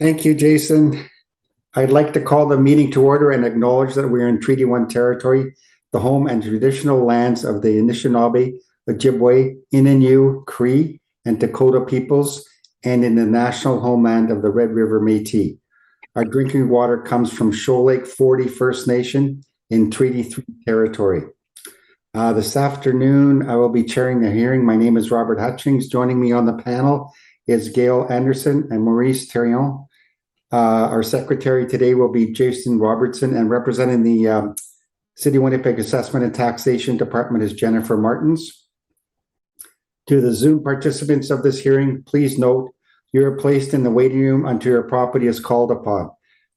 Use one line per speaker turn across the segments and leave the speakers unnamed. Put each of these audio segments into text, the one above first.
Thank you, Jason. I'd like to call the meeting to order and acknowledge that we are in Treaty 1 territory, the home and traditional lands of the Anishinaabe, Ojibwe, Innu, Cree, and Dakota peoples, and in the national homeland of the Red River Métis. Our drinking water comes from Shoal Lake 40 First Nation in Treaty 3 territory. This afternoon, I will be chairing the hearing. My name is Robert Hutchings. Joining me on the panel is Gail Anderson and Maurice Therion. Our secretary today will be Jason Robertson, and representing the City of Winnipeg Assessment and Taxation Department is Jennifer Martins. To the Zoom participants of this hearing, please note you are placed in the waiting room until your property is called upon.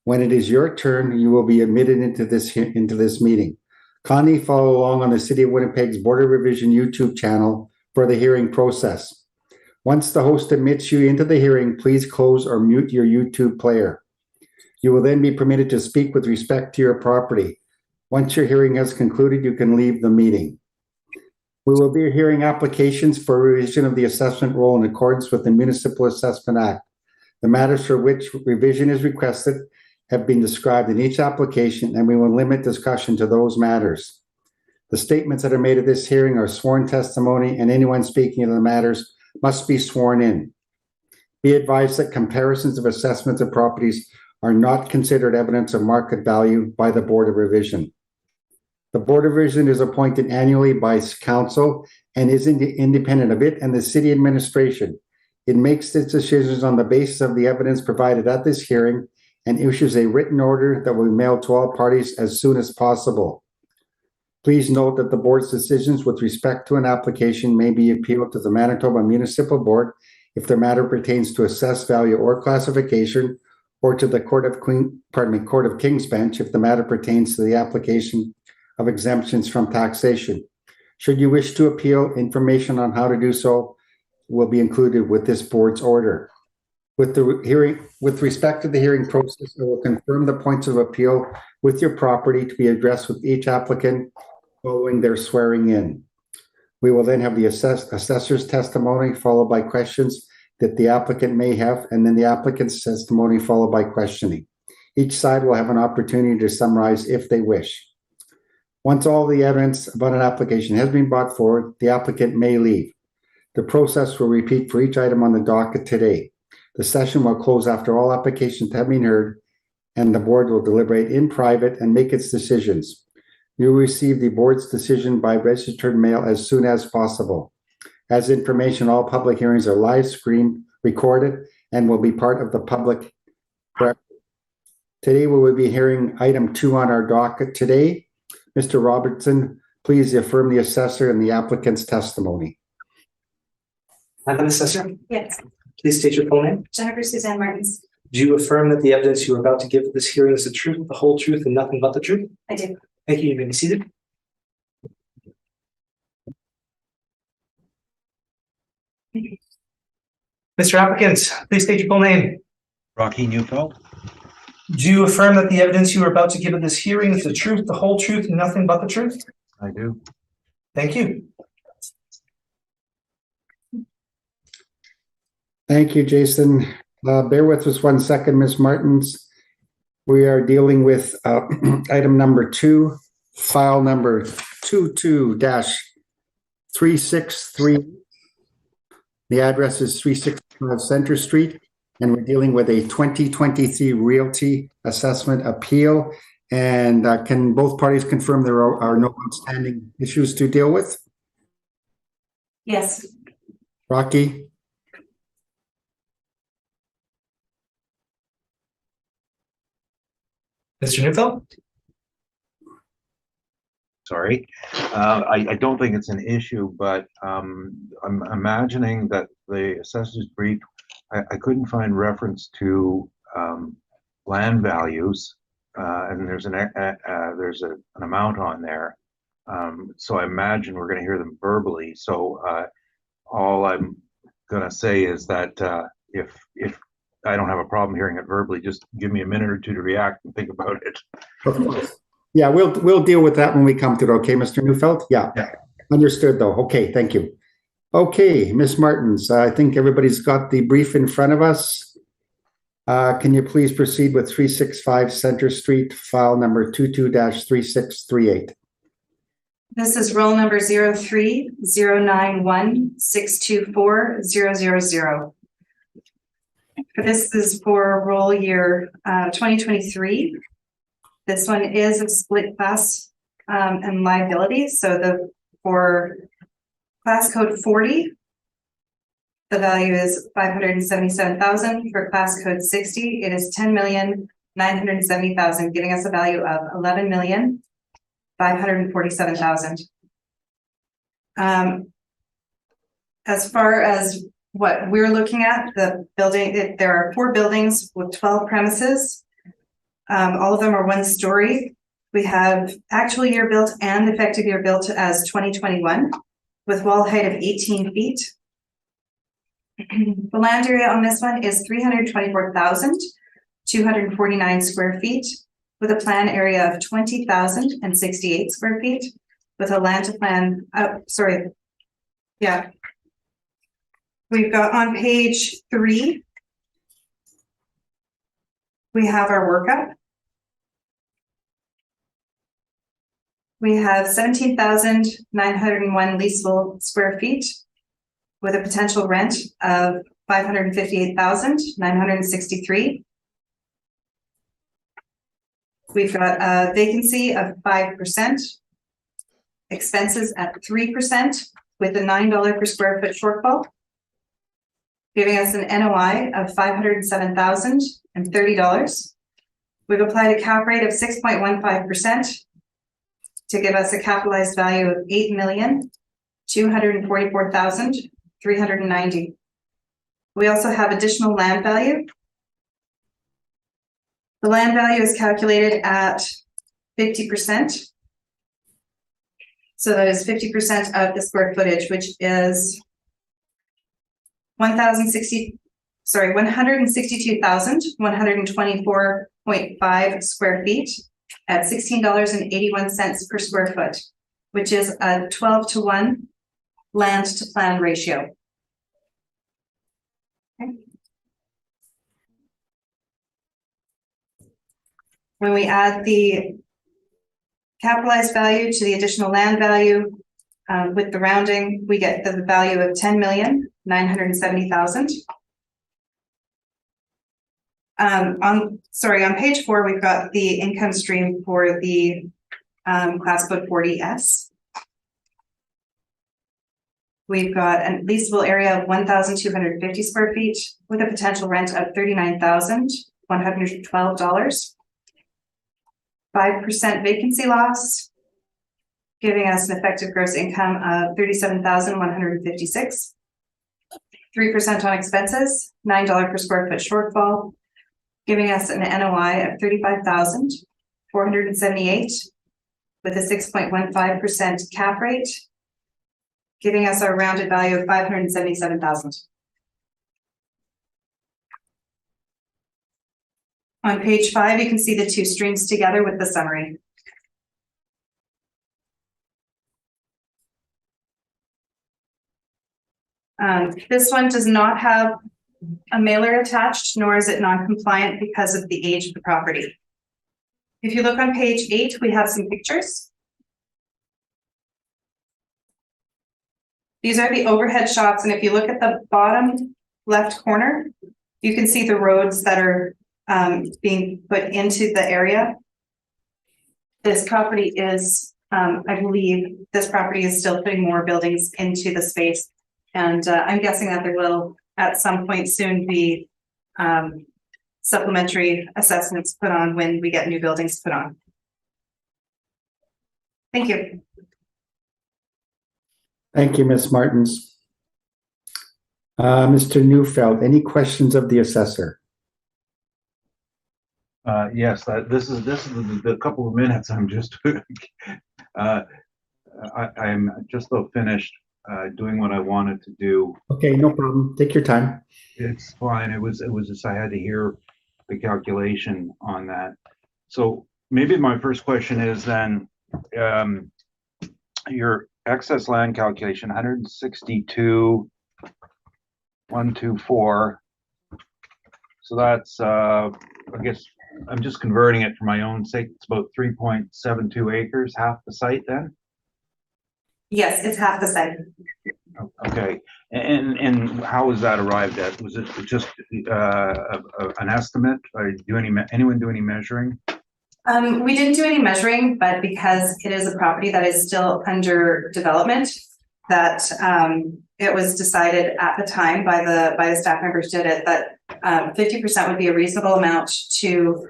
When it is your turn, you will be admitted into this meeting. Kindly follow along on the City of Winnipeg's Board of Revision YouTube channel for the hearing process. Once the host admits you into the hearing, please close or mute your YouTube player. You will then be permitted to speak with respect to your property. Once your hearing has concluded, you can leave the meeting. We will be hearing applications for revision of the assessment roll in accordance with the Municipal Assessment Act. The matters for which revision is requested have been described in each application, and we will limit discussion to those matters. The statements that are made at this hearing are sworn testimony, and anyone speaking of the matters must be sworn in. Be advised that comparisons of assessments of properties are not considered evidence of market value by the Board of Revision. The Board of Revision is appointed annually by Council and is independent of it and the City Administration. It makes its decisions on the basis of the evidence provided at this hearing and issues a written order that will be mailed to all parties as soon as possible. Please note that the board's decisions with respect to an application may be appealed to the Manitoba Municipal Board if the matter pertains to assessed value or classification, or to the Court of King's Bench if the matter pertains to the application of exemptions from taxation. Should you wish to appeal, information on how to do so will be included with this board's order. With respect to the hearing process, I will confirm the points of appeal with your property to be addressed with each applicant following their swearing in. We will then have the assessor's testimony followed by questions that the applicant may have, and then the applicant's testimony followed by questioning. Each side will have an opportunity to summarize if they wish. Once all the evidence about an application has been brought forward, the applicant may leave. The process will repeat for each item on the docket today. The session will close after all applications have been heard, and the board will deliberate in private and make its decisions. You will receive the board's decision by registered mail as soon as possible. As information, all public hearings are live streamed, recorded, and will be part of the public record. Today we will be hearing item 2 on our docket today. Mr. Robertson, please affirm the assessor and the applicant's testimony.
Madam Assessor?
Yes.
Please state your full name.
Jennifer Suzanne Martins.
Do you affirm that the evidence you are about to give at this hearing is the truth, the whole truth, and nothing but the truth?
I do.
Thank you. You may be seated. Mr. Applicant, please state your full name.
Rocky Neufeld.
Do you affirm that the evidence you are about to give at this hearing is the truth, the whole truth, and nothing but the truth?
I do.
Thank you.
Thank you, Jason. Bear with us 1 second, Ms. Martins. We are dealing with item number 2, file number 22-363. The address is 365 Center Street, and we're dealing with a 2023 Realty Assessment Appeal. And can both parties confirm there are no outstanding issues to deal with?
Yes.
Rocky?
Mr. Neufeld?
Sorry. I don't think it's an issue, but I'm imagining that the assessor's brief, I couldn't find reference to land values, and there's an amount on there. So I imagine we're going to hear them verbally. So all I'm going to say is that if I don't have a problem hearing it verbally, just give me a minute or two to react and think about it.
Of course. Yeah, we'll deal with that when we come to it. Okay, Mr. Neufeld? Yeah. Understood, though. Okay, thank you. Okay, Ms. Martins, I think everybody's got the brief in front of us. Can you please proceed with 365 Center Street, file number 22-3638?
This is roll number 03-091-624-000. This is for roll year 2023. This one is a split class and liability. So for class code 40, the value is 577,000. For class code 60, it is 10,970,000, giving us a value of 11,547,000. As far as what we're looking at, the building, there are 4 buildings with 12 premises. All of them are 1 story. We have actual year built and effective year built as 2021 with wall height of 18 feet. The land area on this one is 324,249 square feet with a plan area of 20,068 square feet with a land to plan. We've got on page 3, we have our workup. We have 17,901 leasable square feet with a potential rent of 558,963. We've got a vacancy of 5%, expenses at 3% with a $9 per square foot shortfall, giving us an NOI of $507,030. We've applied a cap rate of 6.15% to give us a capitalized value of $8,244,390. We also have additional land value. The land value is calculated at 50%. So that is 50% of the square footage, which is 162,124.5 square feet at $16.81 per square foot, which is a 12-to-1 land to plan ratio. Okay. When we add the capitalized value to the additional land value with the rounding, we get the value of $10,970,000. On page 4, we've got the income stream for the class code 40S. We've got a leasable area of 1,250 square feet with a potential rent of $39,112. 5% vacancy loss, giving us an effective gross income of $37,156. 3% on expenses, $9 per square foot shortfall, giving us an NOI of $35,478 with a 6.15% cap rate, giving us our rounded value of $577,000. On page 5, you can see the 2 streams together with the summary. This one does not have a mailer attached, nor is it non-compliant because of the age of the property. If you look on page 8, we have some pictures. These are the overhead shots, and if you look at the bottom left corner, you can see the roads that are being put into the area. This property is, I believe this property is still putting more buildings into the space. And I'm guessing that there will at some point soon be supplementary assessments put on when we get new buildings put on. Thank you.
Thank you, Ms. Martins. Mr. Neufeld, any questions of the assessor?
Yes, this is the couple of minutes I'm just I'm just about finished doing what I wanted to do.
Okay, no problem. Take your time.
It's fine. It was just I had to hear the calculation on that. So maybe my first question is then your excess land calculation 162,124 So that's, I guess, I'm just converting it for my own sake. It's about 3.72 acres, half the site then?
Yes, it's half the site.
Okay, and how was that arrived at? Was it just an estimate? Or anyone do any measuring?
We didn't do any measuring, but because it is a property that is still under development, that it was decided at the time by the staff members did it, that 50% would be a reasonable amount to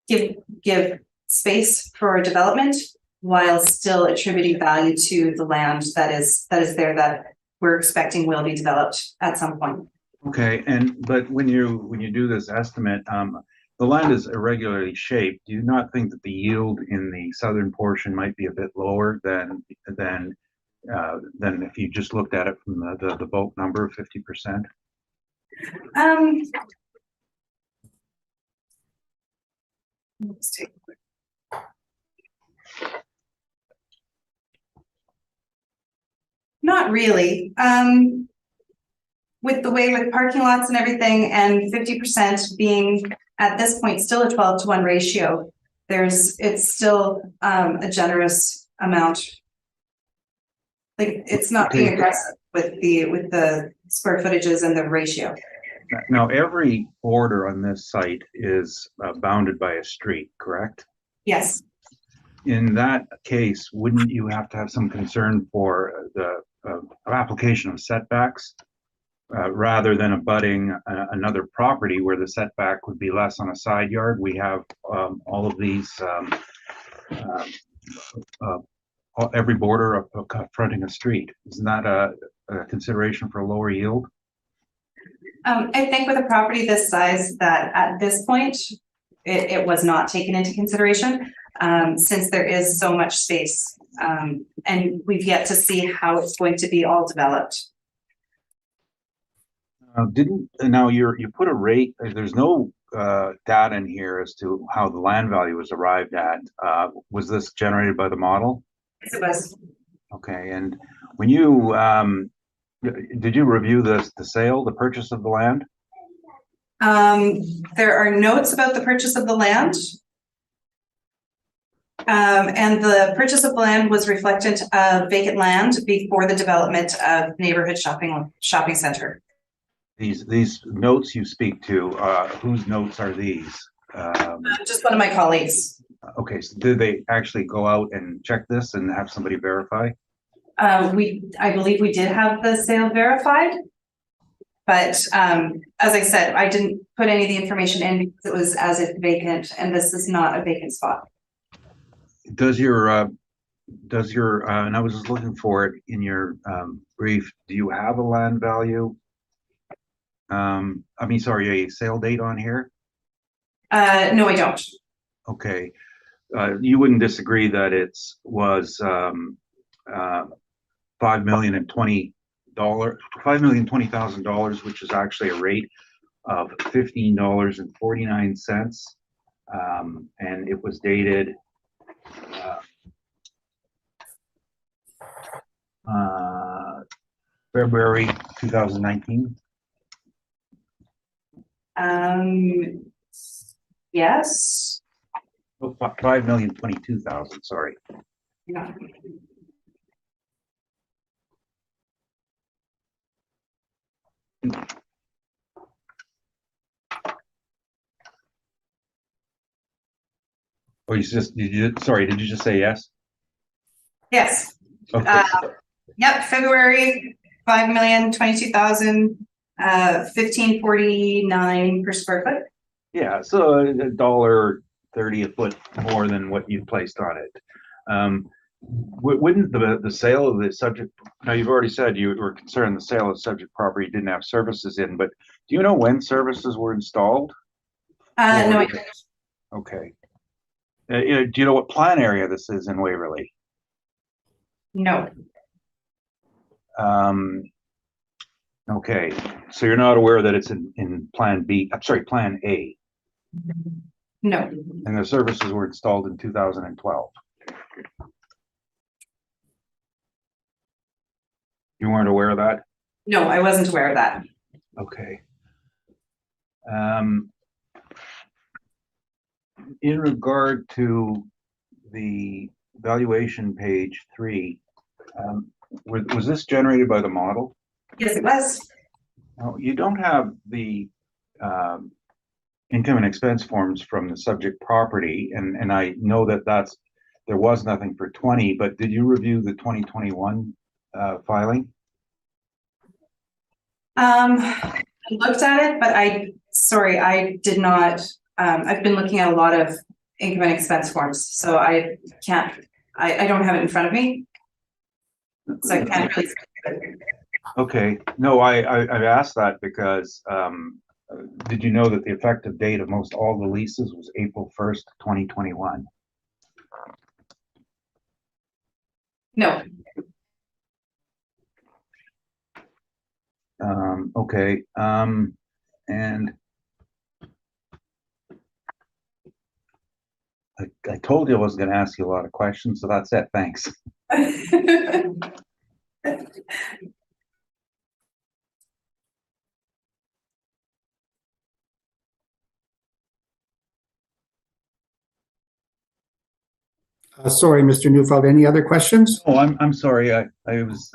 give space for development while still attributing value to the land that is there that we're expecting will be developed at some point.
Okay, but when you do this estimate, the land is irregularly shaped. Do you not think that the yield in the southern portion might be a bit lower than if you just looked at it from the bulk number of 50%?
Let's take a quick. Not really. With the way with parking lots and everything, and 50% being at this point still a 12-to-1 ratio, it's still a generous amount. Like, it's not being aggressive with the square footages and the ratio.
Now, every border on this site is bounded by a street, correct?
Yes.
In that case, wouldn't you have to have some concern for the application of setbacks rather than abutting another property where the setback would be less on a side yard? We have all of these, every border fronting a street. Isn't that a consideration for a lower yield?
I think with a property this size, that at this point, it was not taken into consideration, since there is so much space. And we've yet to see how it's going to be all developed.
Now you put a rate, there's no data in here as to how the land value was arrived at. Was this generated by the model?
Yes, it was.
Okay, and when you did you review the purchase of the land?
There are notes about the purchase of the land. And the purchase of the land was reflected of vacant land before the development of neighborhood shopping center.
These notes you speak to, whose notes are these?
Just one of my colleagues.
Okay, so did they actually go out and check this and have somebody verify?
I believe we did have the sale verified, but as I said, I didn't put any of the information in because it was as if vacant, and this is not a vacant spot.
Does your and I was just looking for it in your brief, do you have a land value? I mean, sorry, a sale date on here?
No, I don't.
Okay. You wouldn't disagree that it was $5,020,000, which is actually a rate of $15.49, and it was dated February 2019.
Yes.
Oh, 5,022,000. Sorry.
Yeah.
Or sorry, did you just say yes?
Yes.
Okay.
Yep. February, 5,022,000, 1549 per square foot.
Yeah, so $1.30 a foot more than what you placed on it. Wouldn't the sale of the subject, now you've already said you were concerned the sale of subject property didn't have services in, but do you know when services were installed?
No, I don't.
Okay. Do you know what plan area this is in Waverly?
No.
Okay, so you're not aware that it's in Plan B, I'm sorry, Plan A,
No.
and the services were installed in 2012. You weren't aware of that?
No, I wasn't aware of that.
Okay. In regard to the valuation page 3, was this generated by the model?
Yes, it was.
Oh, you don't have the income and expense forms from the subject property, and I know that there was nothing for 20, but did you review the 2021 filing?
I looked at it, but I did not. I've been looking at a lot of income and expense forms, so I don't have it in front of me. So I can't really.
Okay, no, I asked that because did you know that the effective date of most all the leases was April 1st, 2021?
No.
Okay, and I told you I was going to ask you a lot of questions, so that's it. Thanks.
Sorry, Mr. Neufeld, any other questions?
Oh, I'm sorry. I was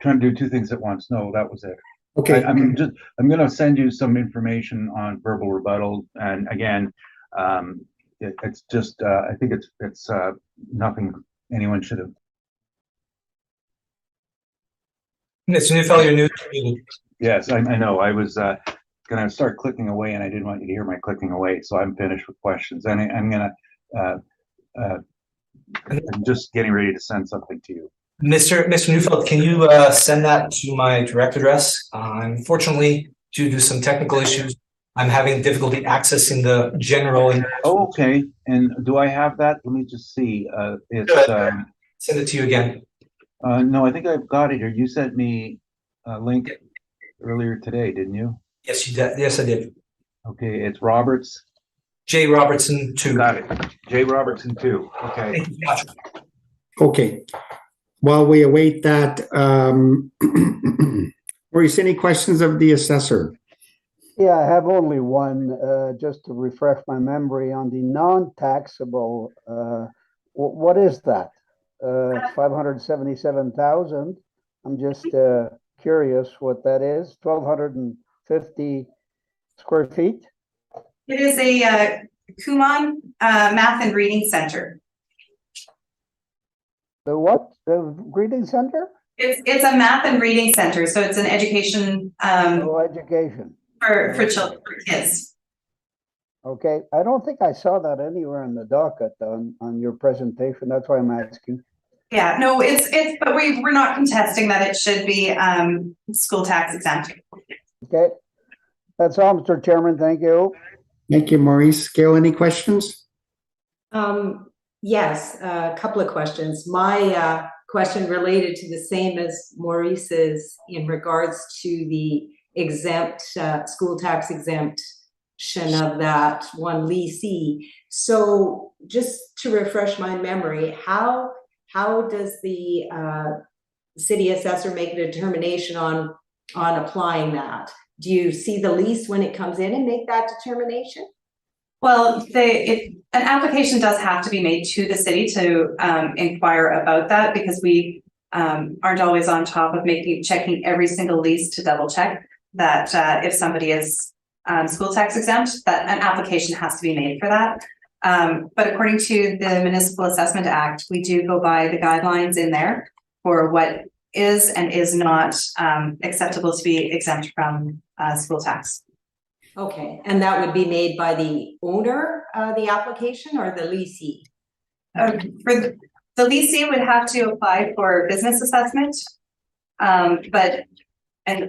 trying to do two things at once. No, that was it.
Okay.
I'm going to send you some information on verbal rebuttal, and again, it's just I think it's nothing anyone should have.
Mr. Neufeld, you're muted.
Yes, I know. I was going to start clicking away, and I didn't want you to hear my clicking away, so I'm finished with questions. And I'm going to I'm just getting ready to send something to you.
Mr. Neufeld, can you send that to my direct address? Unfortunately, due to some technical issues, I'm having difficulty accessing the general.
Oh, okay. And do I have that? Let me just see. It's
send it to you again.
no, I think I've got it here. You sent me a link earlier today, didn't you?
Yes, you did. Yes, I did.
Okay, it's Roberts.
J. Robertson 2.
Got it. J. Robertson 2. Okay.
Thank you so much.
Okay. While we await that, Maurice, any questions of the assessor?
Yeah, I have only one, just to refresh my memory on the non-taxable. What is that? 577,000. I'm just curious what that is. 1,250 square feet.
It is a Kumon Math and Reading Center.
The what? The reading center?
It's a math and reading center, so it's an education
Education.
for children, for kids.
Okay, I don't think I saw that anywhere in the docket on your presentation. That's why I'm asking.
Yeah, no, but we're not contesting that it should be school tax exempt.
Okay, that's all, Mr. Chairman. Thank you.
Thank you, Maurice. Gail, any questions?
Yes, a couple of questions. My question related to the same as Maurice's in regards to the exempt school tax exemption of that one leasee. So just to refresh my memory, how does the city assessor make a determination on applying that? Do you see the lease when it comes in and make that determination?
Well, an application does have to be made to the city to inquire about that, because we aren't always on top of checking every single lease to double check that if somebody is school tax exempt, that an application has to be made for that. But according to the Municipal Assessment Act, we do go by the guidelines in there for what is and is not acceptable to be exempt from school tax.
Okay, and that would be made by the owner, the application, or the leasee?
For the leasee would have to apply for business assessment, and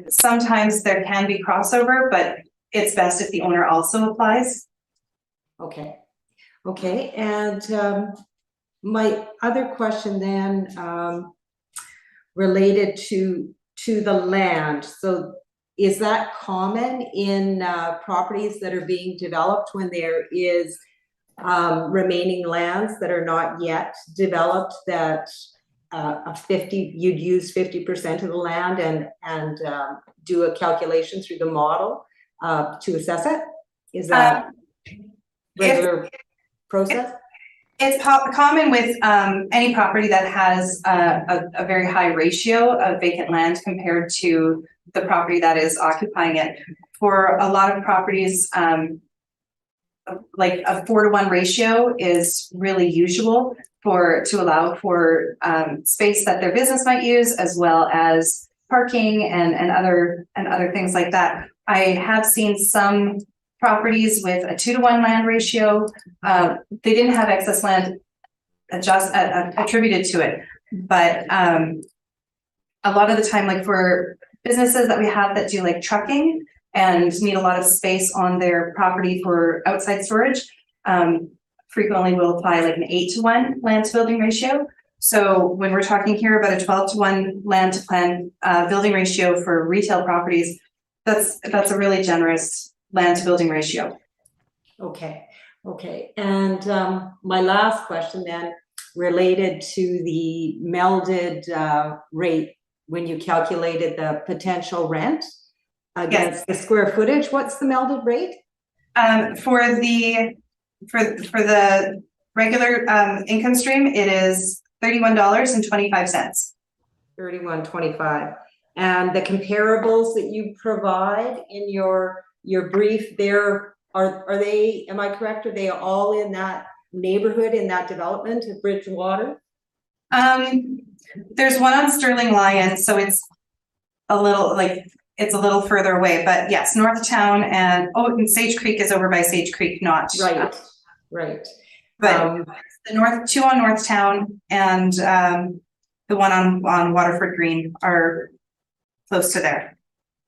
sometimes there can be crossover, but it's best if the owner also applies.
Okay, and my other question then related to the land. So is that common in properties that are being developed when there is remaining lands that are not yet developed, that you'd use 50% of the land and do a calculation through the model to assess it? Is that
If-
regular process?
It's common with any property that has a very high ratio of vacant land compared to the property that is occupying it. For a lot of properties, like a 4-to-1 ratio is really usual to allow for space that their business might use, as well as parking and other things like that. I have seen some properties with a 2-to-1 land ratio. They didn't have excess land attributed to it, but a lot of the time, like for businesses that we have that do like trucking and need a lot of space on their property for outside storage, frequently will apply like an 8-to-1 land to building ratio. So when we're talking here about a 12-to-1 land to plan building ratio for retail properties, that's a really generous land to building ratio.
Okay. And my last question then, related to the melded rate when you calculated the potential rent against the square footage. What's the melded rate?
For the regular income stream, it is $31.25.
$31.25. And the comparables that you provide in your brief there, are they, am I correct, are they all in that neighborhood, in that development of Bridgewater?
There's one on Sterling Lion, so it's a little further away, but yes, north of town, and Sage Creek is over by Sage Creek, not
Right.
But the two on North Town and the one on Waterford Green are close to there.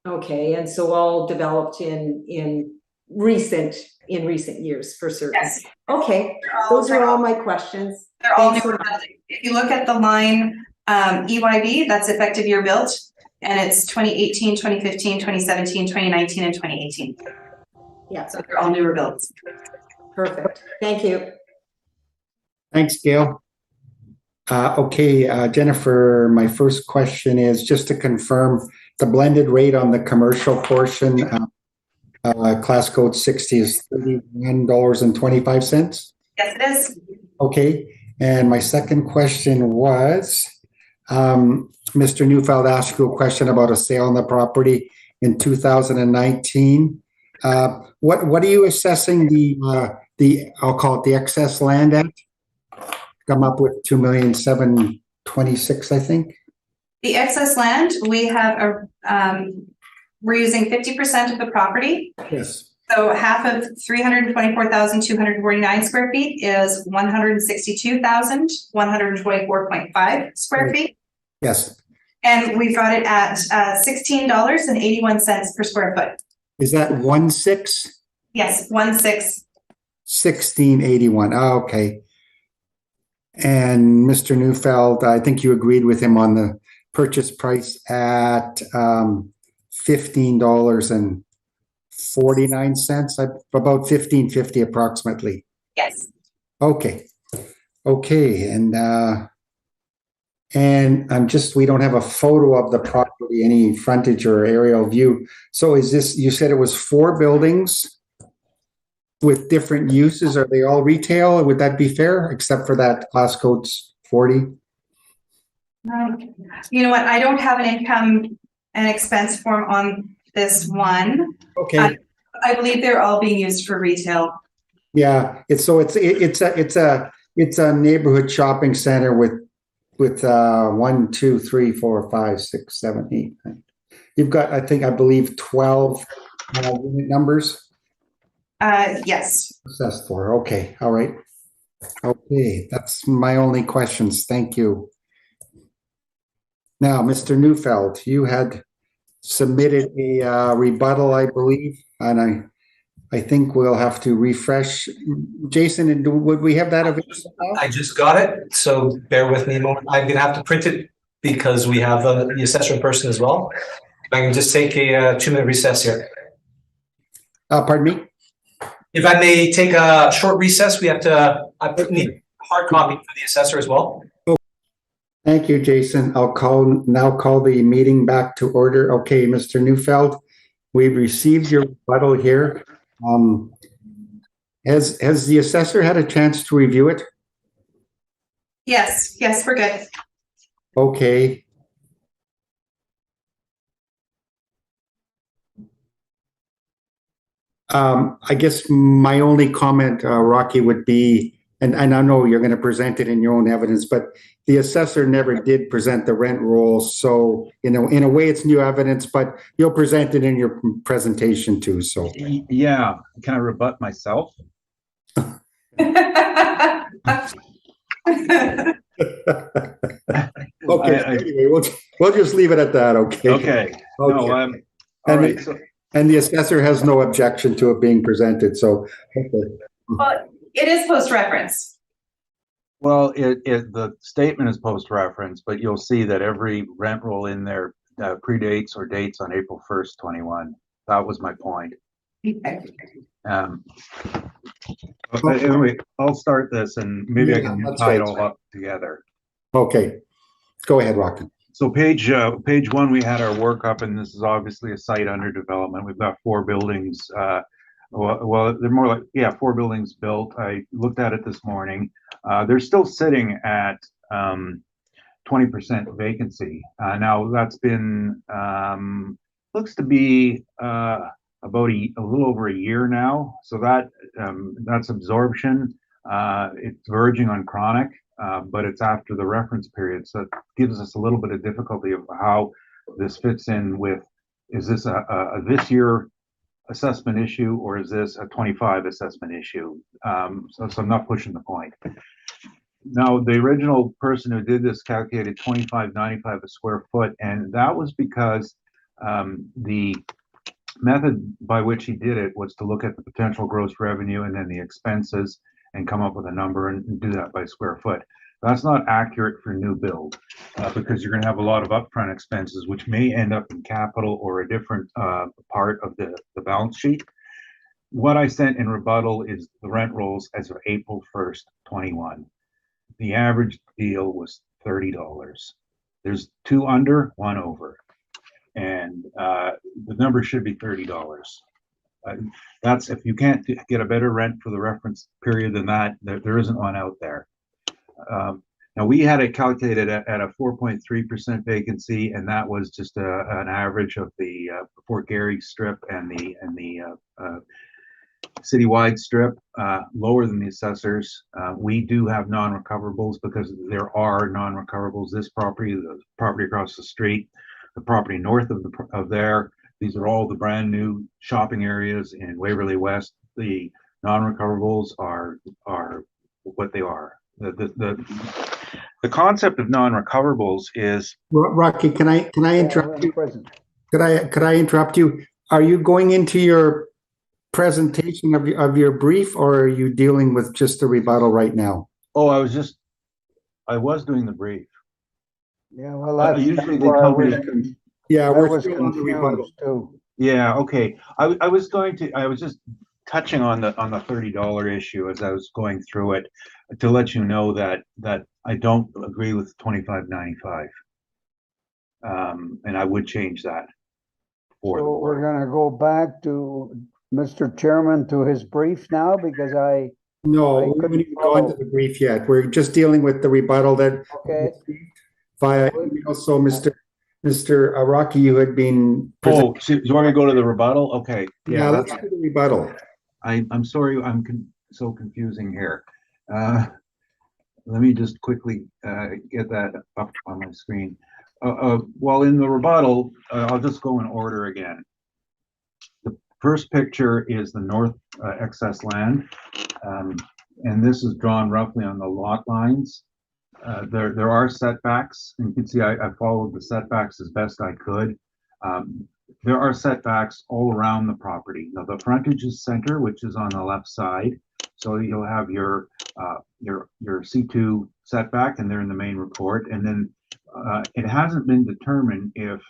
Okay, and so all developed in recent years for certain.
Yes.
Okay, those are all my questions.
They're all newer. If you look at the line EYB, that's effective year built, and it's 2018, 2015, 2017, 2019, and 2018.
Yeah.
So they're all newer builds.
Perfect. Thank you.
Thanks, Gail. Okay, Jennifer, my first question is just to confirm the blended rate on the commercial portion, class code 60 is $31.25.
Yes, it is.
Okay, and my second question was, Mr. Neufeld asked you a question about a sale on the property in 2019. What are you assessing I'll call it the excess land at? Come up with $2,726,000, I think.
The excess land, we have we're using 50% of the property.
Yes.
So half of 324,249 square feet is 162,124.5 square feet.
Yes.
And we've got it at $16.81 per square foot.
Is that 1/6?
Yes, 1/6.
1681. Oh, okay. And Mr. Neufeld, I think you agreed with him on the purchase price at $15.49, about $15.50 approximately.
Yes.
Okay. And we don't have a photo of the property, any frontage or aerial view. So is this, you said it was 4 buildings with different uses? Are they all retail? Would that be fair, except for that class code's 40?
You know what? I don't have an income and expense form on this one.
Okay.
I believe they're all being used for retail.
Yeah, it's a neighborhood shopping center with 1, 2, 3, 4, 5, 6, 7, 8. 9. You've got, I believe 12 unit numbers.
Yes.
Assessed for. Okay. All right. Okay. That's my only questions. Thank you. Now, Mr. Neufeld, you had submitted a rebuttal, I believe, and I think we'll have to refresh. Jason, would we have that available?
I just got it, so bear with me a moment. I'm gonna have to print it because we have the assessor in person as well. I can just take a 2-minute recess here.
Pardon me?
If I may take a short recess, we have to, I need a hard copy for the assessor as well.
Thank you, Jason. I'll now call the meeting back to order. Okay, Mr. Neufeld, we've received your rebuttal here. Um, has the assessor had a chance to review it?
Yes, yes, we're good.
Okay. I guess my only comment, Rocky, would be, and I know you're going to present it in your own evidence, but the assessor never did present the rent roll. So, in a way, it's new evidence, but you'll present it in your presentation too. So,
Yeah, can I rebut myself?
okay. Anyway, we'll just leave it at that. Okay.
Okay. No, all right.
And the assessor has no objection to it being presented. So, okay.
But it is post-reference.
Well, the statement is post-reference, but you'll see that every rent roll in there predates or dates on April 1st, 21. That was my point. Anyway, I'll start this and maybe I can tie it all up together.
Okay, go ahead, Rocky.
So page one, we had our workup, and this is obviously a site under development. We've got 4 buildings. Well, they're more like, yeah, 4 buildings built. I looked at it this morning. They're still sitting at 20% vacancy. Now that's been looks to be about a little over a year now. So that's absorption. It's verging on chronic. But it's after the reference period. So it gives us a little bit of difficulty of how this fits in with, is this a this year assessment issue or is this a 25 assessment issue? So I'm not pushing the point. Now, the original person who did this calculated $25.95 a square foot, and that was because the method by which he did it was to look at the potential gross revenue and then the expenses and come up with a number and do that by square foot. That's not accurate for new build because you're going to have a lot of upfront expenses, which may end up in capital or a different part of the balance sheet. What I sent in rebuttal is the rent rolls as of April 1st, 21. The average deal was $30. There's 2 under, 1 over. And the number should be $30. That's if you can't get a better rent for the reference period than that, there isn't one out there. Now we had it calculated at a 4.3% vacancy, and that was just an average of the Fort Garry strip and the citywide strip, lower than the assessors. We do have non-recoverables because there are non-recoverables. This property, the property across the street, the property north of there. These are all the brand new shopping areas in Waverly West. The non-recoverables are what they are. The concept of non-recoverables is,
Rocky, can I interrupt you? Could I interrupt you? Are you going into your presentation of your brief, or are you dealing with just the rebuttal right now?
Oh, I was doing the brief.
Yeah, well, that's
usually they
where
tell
I
me.
was-
Yeah,
I
we're
was
still on the rebuttal.
confused too.
Yeah, okay. I was just touching on the $30 issue as I was going through it to let you know that I don't agree with $25.95. And I would change that for the
So we're
board.
gonna go back to Mr. Chairman to his brief now because
No,
I
we haven't
couldn't
even gone to
follow.
the brief yet. We're just dealing with the rebuttal that
Okay.
via email. So, Mr. Rocky, you had been
Oh, so you want me to go to the rebuttal? Okay.
Yeah, let's do the rebuttal.
I'm sorry, I'm so confusing here. Let me just quickly get that up on my screen. Well, in the rebuttal, I'll just go in order again. The first picture is the north excess land, and this is drawn roughly on the lot lines. There are setbacks, and you can see I followed the setbacks as best I could. There are setbacks all around the property. Now the frontage is center, which is on the left side. So you'll have your C2 setback, and they're in the main report. And then it hasn't been determined if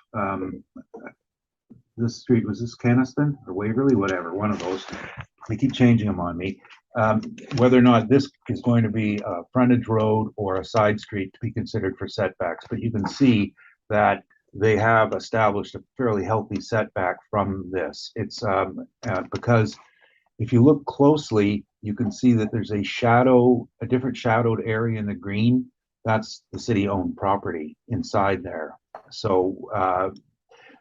this street, was this Kenniston or Waverly, whatever, one of those. They keep changing them on me. Whether or not this is going to be a frontage road or a side street to be considered for setbacks, but you can see that they have established a fairly healthy setback from this. It's because if you look closely, you can see that there's a different shadowed area in the green. That's the city-owned property inside there. So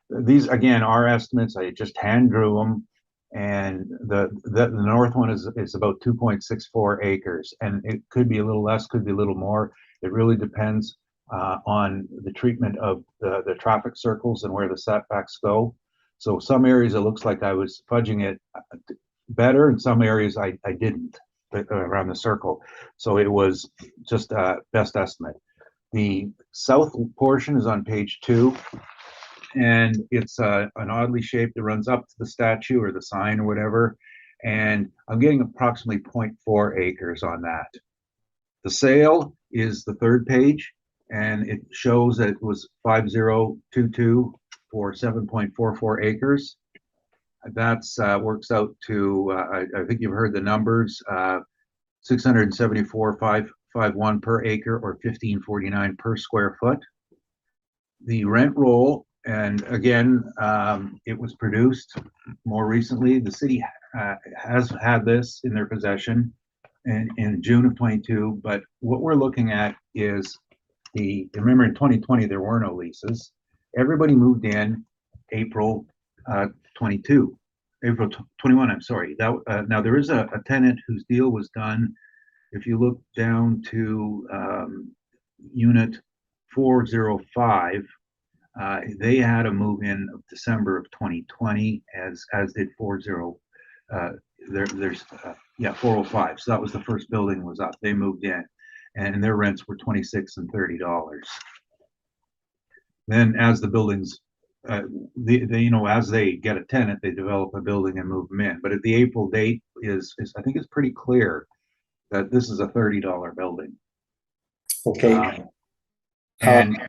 these, again, are estimates. I just hand drew them. And the north one is about 2.64 acres, and it could be a little less, could be a little more. It really depends on the treatment of the traffic circles and where the setbacks go. So some areas it looks like I was fudging it better, and some areas I didn't around the circle. So it was just a best estimate. The south portion is on page 2. And it's an oddly shaped, it runs up to the statue or the sign or whatever. And I'm getting approximately 0.4 acres on that. The sale is the 3rd page, and it shows that it was 5022 for 7.44 acres. That's works out to, I think you've heard the numbers, 674,551 per acre, or 1549 per square foot. The rent roll, and again, it was produced more recently. The city has had this in their possession in June of 22, but what we're looking at is remember in 2020, there were no leases. Everybody moved in April 22, April 21, I'm sorry. Now there is a tenant whose deal was done. If you look down to unit 405, they had a move in of December of 2020, as did 405. So that was the first building was up. They moved in, and their rents were $26 and $30. Then as the buildings, as they get a tenant, they develop a building and move them in. But at the April date is I think it's pretty clear that this is a $30 building.
Okay.
And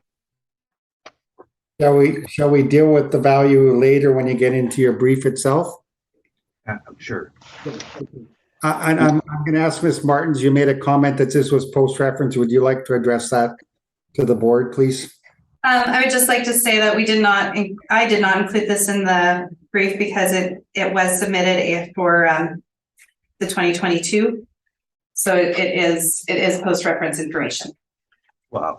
Shall we deal with the value later when you get into your brief itself?
sure.
And I'm going to ask Ms. Martins, you made a comment that this was post-reference. Would you like to address that to the board, please?
I would just like to say that I did not include this in the brief because it was submitted for the 2022. So it is post-reference information.
Well,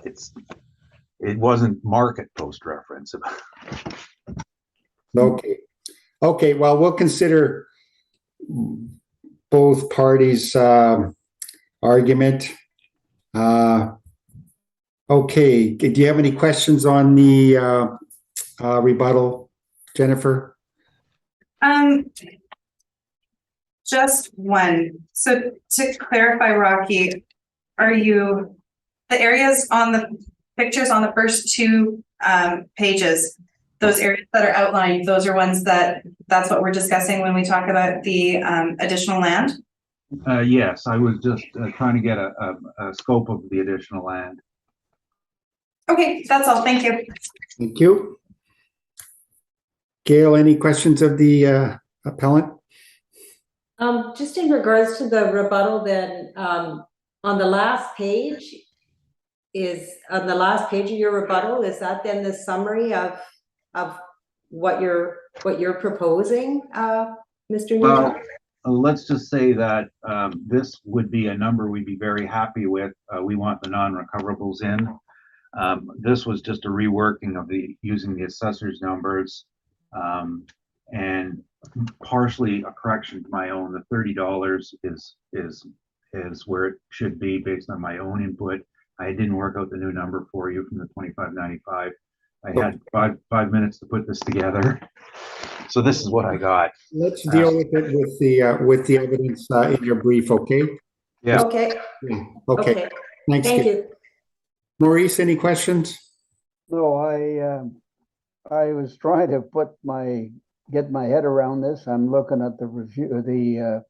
it wasn't market post-reference.
Okay, well, we'll consider both parties' argument. Okay, do you have any questions on the rebuttal, Jennifer?
Just one. So to clarify, Rocky, the areas on the pictures on the first 2 pages, those areas that are outlined, those are ones that's what we're discussing when we talk about the additional land?
Yes, I was just trying to get a scope of the additional land.
Okay, that's all. Thank you.
Thank you. Gail, any questions of the appellant?
Just in regards to the rebuttal, then, on the last page of your rebuttal, is that then the summary of what you're proposing, Mr. Newton?
Well, let's just say that this would be a number we'd be very happy with. We want the non-recoverables in. This was just a reworking of using the assessor's numbers, and partially a correction to my own. The $30 is where it should be based on my own input. I didn't work out the new number for you from the $25.95. I had five minutes to put this together, so this is what I got.
Let's deal with it with the evidence in your brief, okay?
Yeah.
Okay.
Okay. Thanks.
Thank you.
Maurice, any questions?
No, I was trying to get my head around this. I'm looking at the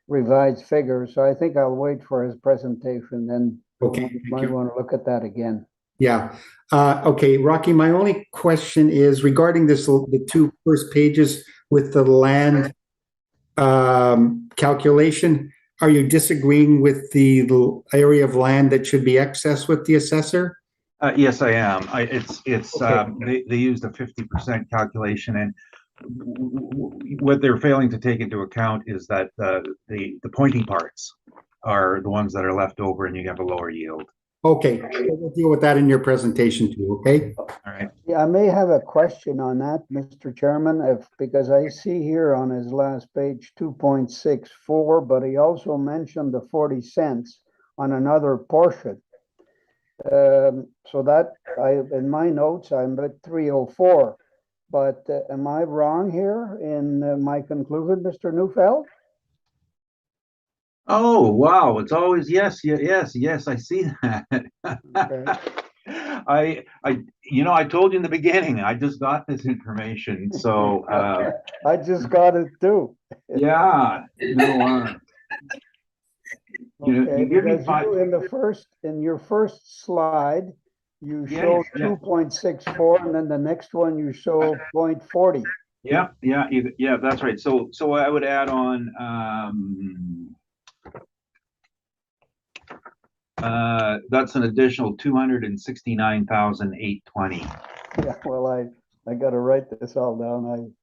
revised figures, so I think I'll wait for his presentation, then
Okay.
might want to look at that again.
Yeah. Okay, Rocky, my only question is regarding the 2 first pages with the land calculation. Are you disagreeing with the area of land that should be excess with the assessor?
Yes, I am.
Okay.
They used a 50% calculation, and what they're failing to take into account is that the pointy parts are the ones that are left over and you have a lower yield.
Okay, we'll deal with that in your presentation too, okay?
All right.
Yeah, I may have a question on that, Mr. Chairman, because I see here on his last page 2.64, but he also mentioned the 40 cents on another portion. So that in my notes, I'm at 304. But am I wrong here in my conclusion, Mr. Neufeld?
Oh, wow. It's always yes, yes, I see that.
Okay.
I told you in the beginning, I just got this information. So,
I just got it too.
yeah, no,
Okay,
you give me
because
five.
in your first slide, you
Yeah,
show
yeah.
2.64, and then the next one you show 0.40.
Yeah, that's right. So I would add on, that's an additional 269,820.
Yeah, well, I got to write this all down.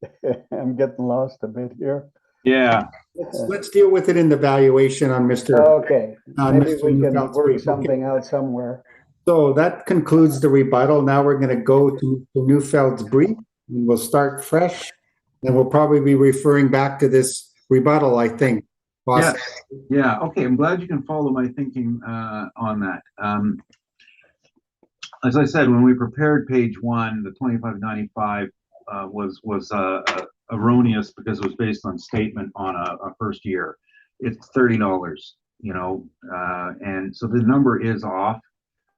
I'm getting lost a bit here.
Yeah,
Let's deal with it in the valuation on Mr.
Okay, maybe
Mr.
we can
Neufeld's
work
brief.
something out somewhere.
So that concludes the rebuttal. Now we're going to go to Neufeld's brief, and we'll start fresh. And we'll probably be referring back to this rebuttal, I think.
yeah,
Boss.
yeah. Okay, I'm glad you can follow my thinking on that. As I said, when we prepared page one, the 2595 was erroneous because it was based on statement on a first year. It's $30, and so the number is off.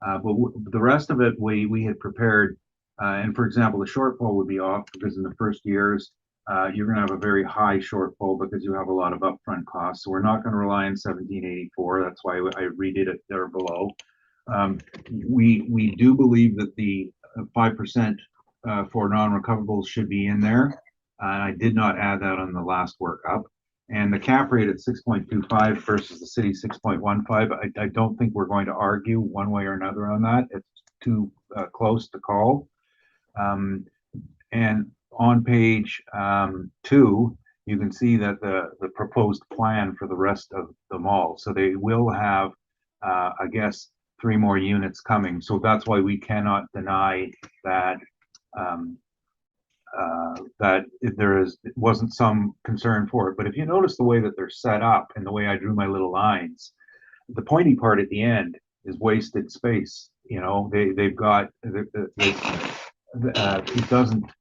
But the rest of it we had prepared, and for example, the shortfall would be off because in the first years you're going to have a very high shortfall because you have a lot of upfront costs. So we're not going to rely on 1784. That's why I redid it there below. We do believe that the 5% for non-recoverables should be in there. And I did not add that on the last workup. And the cap rate at 6.25 versus the city 6.15, I don't think we're going to argue one way or another on that. It's too close to call. And on page 2, you can see that the proposed plan for the rest of the mall. So they will have, I guess, 3 more units coming. So that's why we cannot deny that that there wasn't some concern for it. But if you notice the way that they're set up and the way I drew my little lines, the pointy part at the end is wasted space. They've got it doesn't.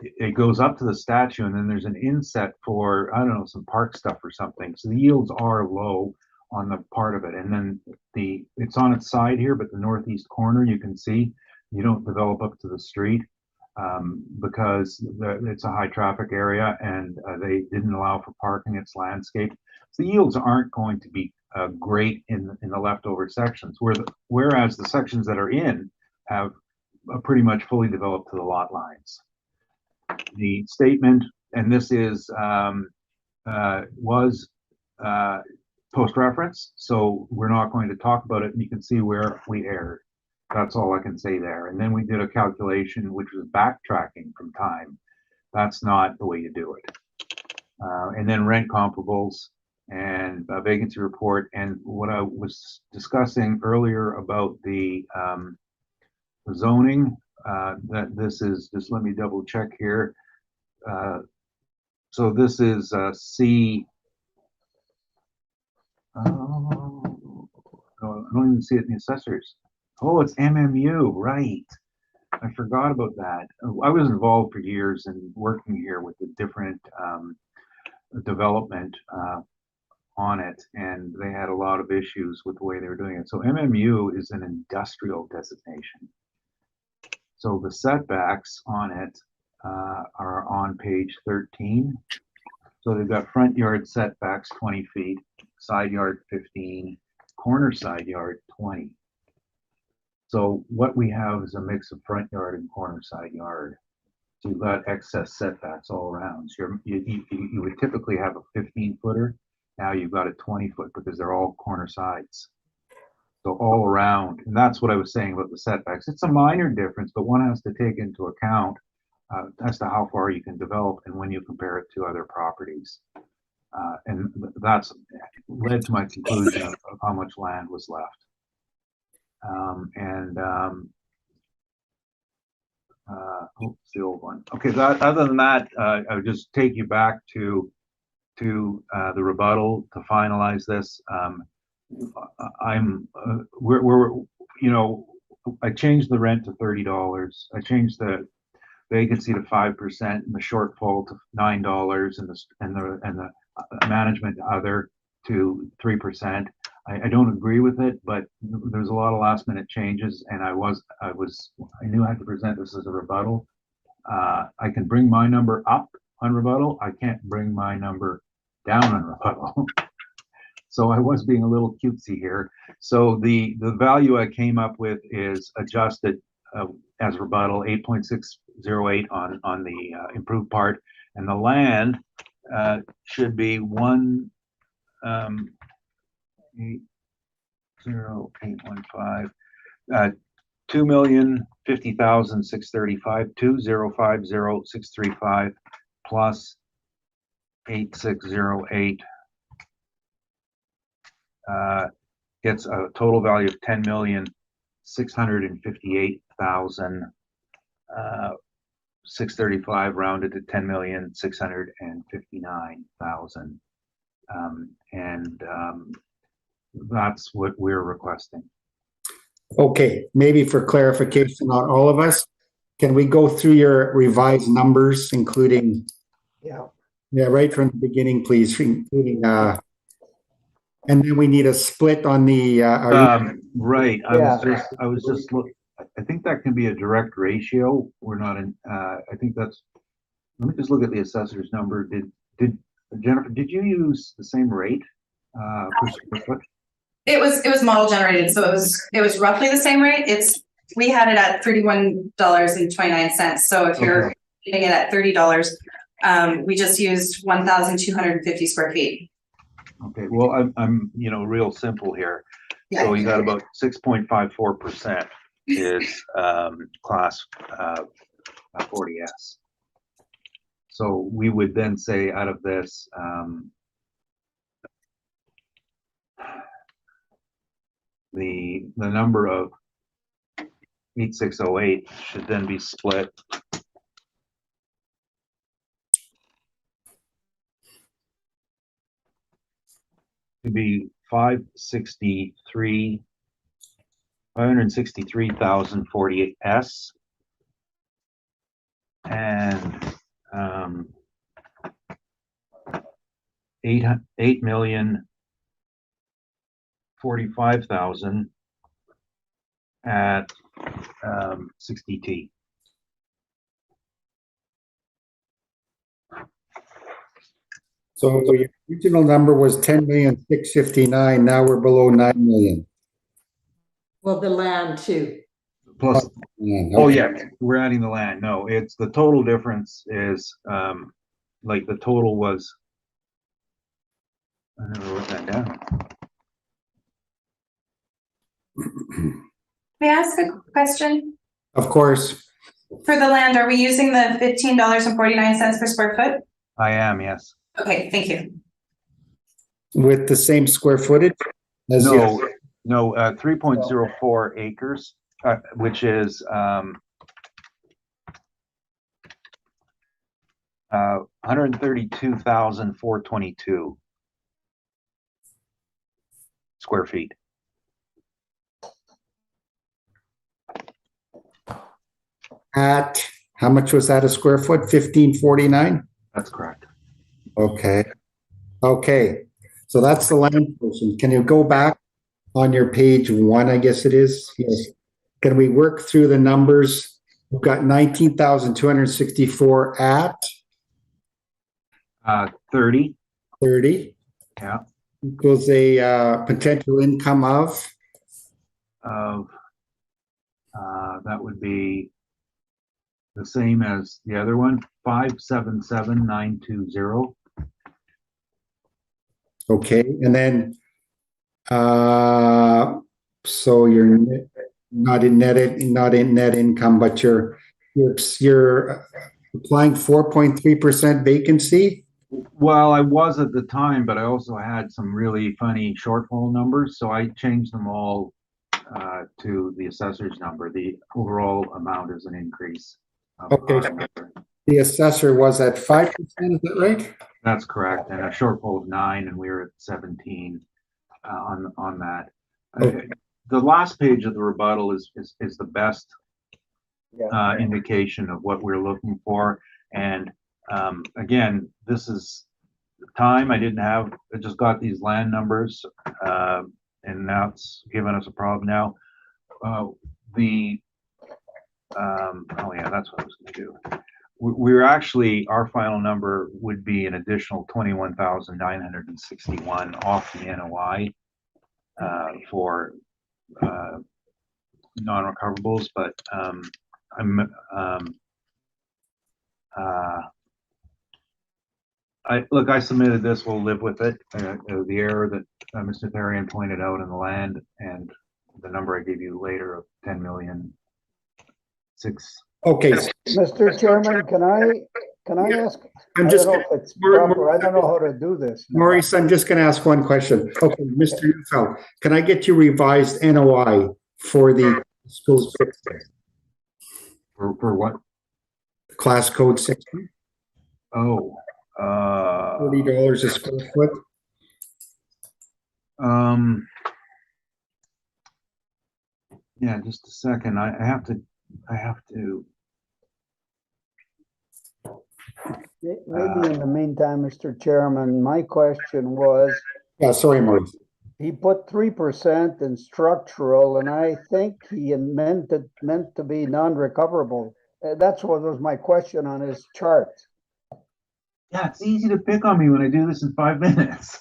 It goes up to the statue, and then there's an inset for, I don't know, some park stuff or something. So the yields are low on the part of it, and then it's on its side here, but the northeast corner you can see you don't develop up to the street. Because it's a high traffic area and they didn't allow for parking. It's landscape. So the yields aren't going to be great in the leftover sections, whereas the sections that are in have pretty much fully developed to the lot lines. The statement, and this is was post-reference, so we're not going to talk about it, and you can see where we erred. That's all I can say there. And then we did a calculation, which was backtracking from time. That's not the way you do it. And then rent comparables and vacancy report. And what I was discussing earlier about the zoning, that this is, just let me double check here. So this is C. I don't even see it in the assessors. Oh, it's MMU, right. I forgot about that. I was involved for years in working here with the different development on it, and they had a lot of issues with the way they were doing it. So MMU is an industrial designation. So the setbacks on it are on page 13. So they've got front yard setbacks 20 feet, side yard 15, corner side yard 20. So what we have is a mix of front yard and corner side yard. So you've got excess setbacks all around. So you would typically have a 15-footer. Now you've got a 20-foot because they're all corner sides. So all around, and that's what I was saying about the setbacks. It's a minor difference, but one has to take into account as to how far you can develop and when you compare it to other properties. And that's led to my conclusion of how much land was left. It's the old one. Okay, other than that, I would just take you back to the rebuttal to finalize this. I changed the rent to $30. I changed the vacancy to 5% and the shortfall to $9 and the management other to 3%. I don't agree with it, but there's a lot of last minute changes, and I knew I had to present this as a rebuttal. I can bring my number up on rebuttal. I can't bring my number down on rebuttal. So I was being a little cutesy here. So the value I came up with is adjusted as rebuttal 8.608 on the improved part, and the land should be 80815 $2,050,635 $2,050,635 plus 8608 gets a total value of $10,658,635 rounded to $10,659,000. And that's what we're requesting.
Okay, maybe for clarification on all of us, can we go through your revised numbers, including, yeah, right from the beginning, please, including, and then we need a split on the,
right.
Yeah.
I was just look. I think that can be a direct ratio. We're not in. I think that's. Let me just look at the assessor's number. Did Jennifer? Did you use the same rate per square foot?
It was model generated, so it was roughly the same rate. We had it at $31.29. So if you're getting it at $30, we just used 1,250 square feet.
Okay, well, I'm real simple here.
Yeah.
So you got about 6.54% is class 40S. So we would then say out of this, the number of 8608 should then be split to be 563,048 S and 8,045,000 at 60 T.
so your original number was 10,659,000. Now we're below 9 million.
Well, the land too.
Plus,
Yeah,
oh
okay.
yeah, we're adding the land. No, it's the total difference is like the total was. I never wrote that down.
May I ask a question?
Of course.
For the land, are we using the $15.49 per square foot?
I am, yes.
Okay, thank you.
With the same square footage? As
No, 3.04 acres, which is 132,422 square feet.
At, how much was that a square foot? 1,549?
That's correct.
Okay. Okay. So that's the land portion. Can you go back on your page 1, I guess it is? Yes. Can we work through the numbers? We've got 19,264 at
30.
30.
Yeah.
Equals a potential income of?
That would be the same as the other one, 577,920.
Okay. And then, so you're not in net income, but your applying 4.3% vacancy.
Well, I was at the time, but I also had some really funny shortfall numbers, so I changed them all to the assessor's number. The overall amount is an increase.
Okay. The assessor was at 5%, is that right?
That's correct, and a shortfall of 9, and we were at 17 on that.
Okay.
The last page of the rebuttal is the best
Yeah.
indication of what we're looking for. And again, this is the time I just got these land numbers, and now it's given us a problem now. Oh yeah, that's what I was gonna do. We're actually, our final number would be an additional 21,961 off the NOI for non-recoverables, but I submitted this, we'll live with it. The error that Mr. Therian pointed out in the land, and the number I gave you later of 10,000,006.
Okay.
Mr. Chairman, can I ask?
I'm
I
just,
don't know if it's proper. I don't know how to do this.
Maurice, I'm just going to ask one question. Okay, Mr. Neufeld, can I get you revised NOI for the school
For what?
class code 60?
Oh,
$40 a square foot.
Yeah, just a second. I have to.
Maybe in the meantime, Mr. Chairman, my question was,
Yeah, sorry, Maurice.
he put 3% in structural, and I think he meant to be non-recoverable. That's what was my question on his chart.
Yeah, it's easy to pick on me when I do this in 5 minutes.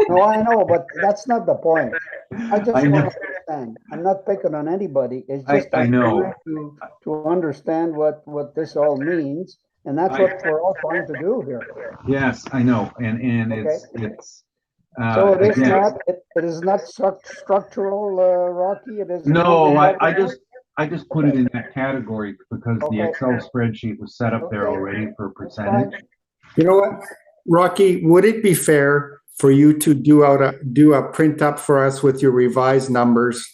No, I know, but that's not the point. I just
I know.
want to understand. I'm not picking on anybody. It's just
I
I'm
know.
trying to understand what this all means, and that's what we're all trying to do here.
Yes, I know, and it's
So it is
again,
not, it is not structural, Rocky, it is.
no, I just put it in that category because the
Okay.
Excel spreadsheet was set up there
Okay.
already for
That's fine.
percentage.
You know what, Rocky, would it be fair for you to do a print up for us with your revised numbers?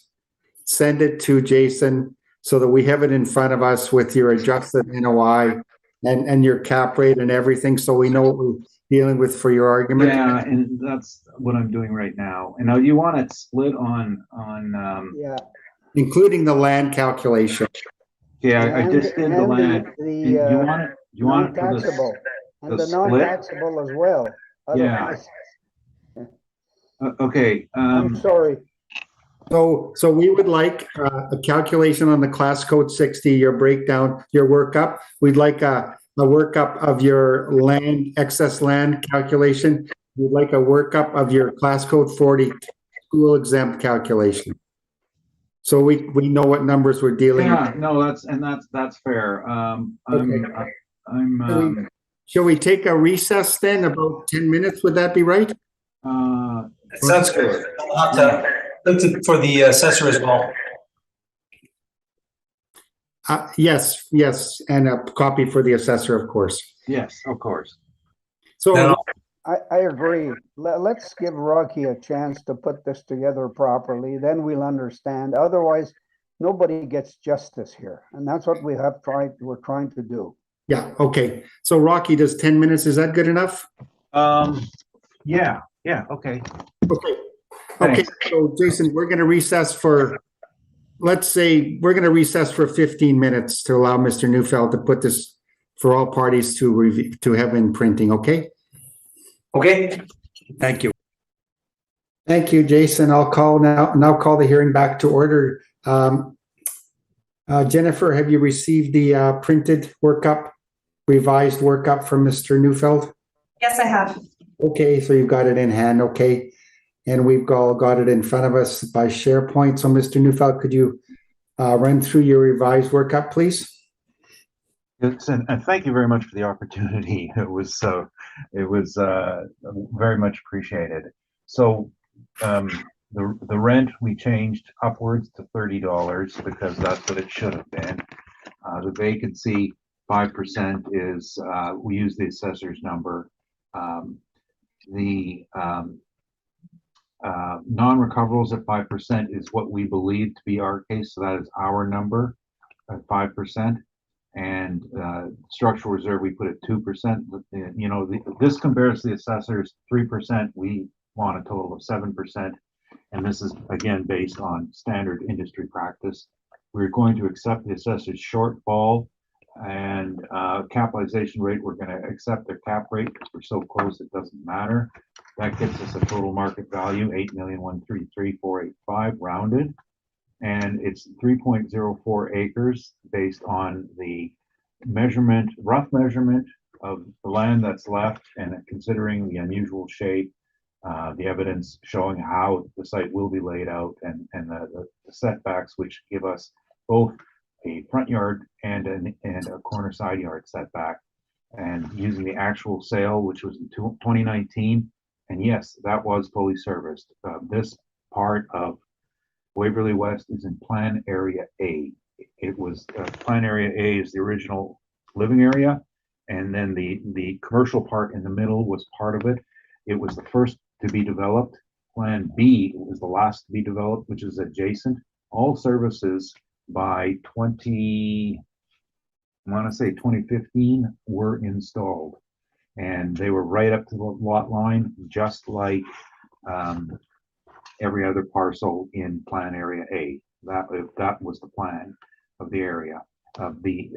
Send it to Jason so that we have it in front of us with your adjusted NOI and your cap rate and everything, so we know what we're dealing with for your argument.
Yeah, and that's what I'm doing right now. And now you want it split on
Yeah.
Including the land calculation.
yeah, I just did the land.
The,
You want it for
non-taxable, and
the
the
split?
non-taxable as well.
Yeah. Okay,
I'm sorry.
So we would like a calculation on the class code 60, your breakdown, your workup. We'd like a workup of your land, excess land calculation. We'd like a workup of your class code 40 school exempt calculation. So we know what numbers we're dealing with.
yeah, no, that's fair.
Shall we take a recess then, about 10 minutes? Would that be right?
That sounds good. I'll have to look for the assessor as well.
Yes, and a copy for the assessor, of course.
yes, of course.
So
Then
I agree. Let's give Rocky a chance to put this together properly, then we'll understand. Otherwise, nobody gets justice here, and that's what we're trying to do.
yeah, okay. So Rocky, does 10 minutes, is that good enough?
Yeah, okay.
Okay. Okay, so Jason, we're gonna recess for, let's say, we're gonna recess for 15 minutes to allow Mr. Neufeld to put this for all parties to review, to have in printing, okay?
Okay,
Thank you. Thank you, Jason. I'll now call the hearing back to order. Jennifer, have you received the printed workup, revised workup from Mr. Neufeld?
Yes, I have.
Okay, so you've got it in hand, okay. And we've all got it in front of us by SharePoint. So Mr. Neufeld, could you run through your revised workup, please?
And thank you very much for the opportunity. It was very much appreciated. So the rent we changed upwards to $30 because that's what it should have been. The vacancy 5% is, we use the assessor's number. The non-recoverables at 5% is what we believe to be our case, so that is our number at 5%. And structural reserve, we put at 2%. You know, this compares to the assessor's 3%. We want a total of 7%. And this is, again, based on standard industry practice. We're going to accept the assessor's shortfall and capitalization rate. We're going to accept their cap rate because we're so close it doesn't matter. That gets us a total market value, 8,133,485 rounded. And it's 3.04 acres based on the measurement, rough measurement of the land that's left, and considering the unusual shape, the evidence showing how the site will be laid out, and the setbacks, which give us both a front yard and a corner side yard setback, and using the actual sale, which was in 2019. And yes, that was fully serviced. This part of Waverly West is in Plan Area A. It was Plan Area A is the original living area, and then the commercial part in the middle was part of it. It was the first to be developed. Plan B was the last to be developed, which is adjacent. All services by 2015 were installed, and they were right up to the lot line, just like every other parcel in Plan Area A. That was the plan of the area of the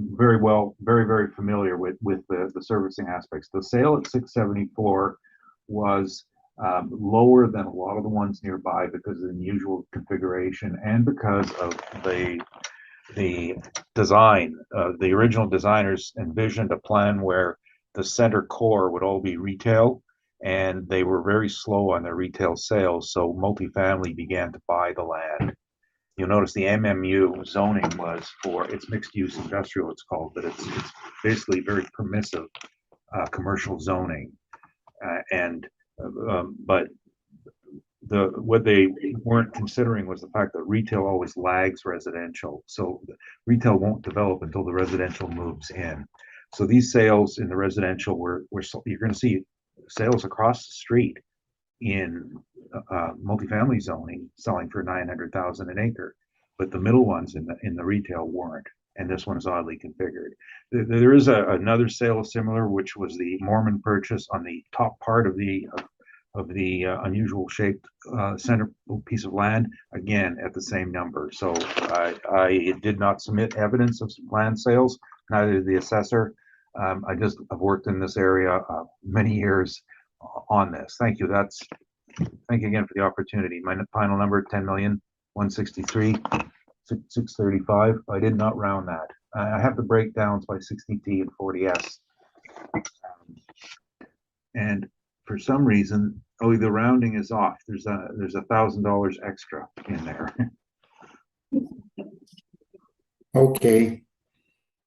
very familiar with the servicing aspects. The sale at 674 was lower than a lot of the ones nearby because of the unusual configuration and because of the design. The original designers envisioned a plan where the center core would all be retail, and they were very slow on their retail sales, so multifamily began to buy the land. You'll notice the MMU zoning was for, it's mixed use industrial, it's called, but it's basically very permissive commercial zoning. But what they weren't considering was the fact that retail always lags residential. So retail won't develop until the residential moves in. So these sales in the residential were you're going to see sales across the street in multifamily zoning selling for $900,000 an acre, but the middle ones in the retail weren't, and this one is oddly configured. There is another sale similar, which was the Mormon purchase on the top part of the unusual shaped center piece of land, again at the same number. So I did not submit evidence of land sales, neither did the assessor. I've worked in this area many years on this. Thank you. Thank you again for the opportunity. My final number, 10,163,635. I did not round that. I have the breakdowns by 60T and 40S. And for some reason, the rounding is off. There's $1,000 extra in there.
Okay.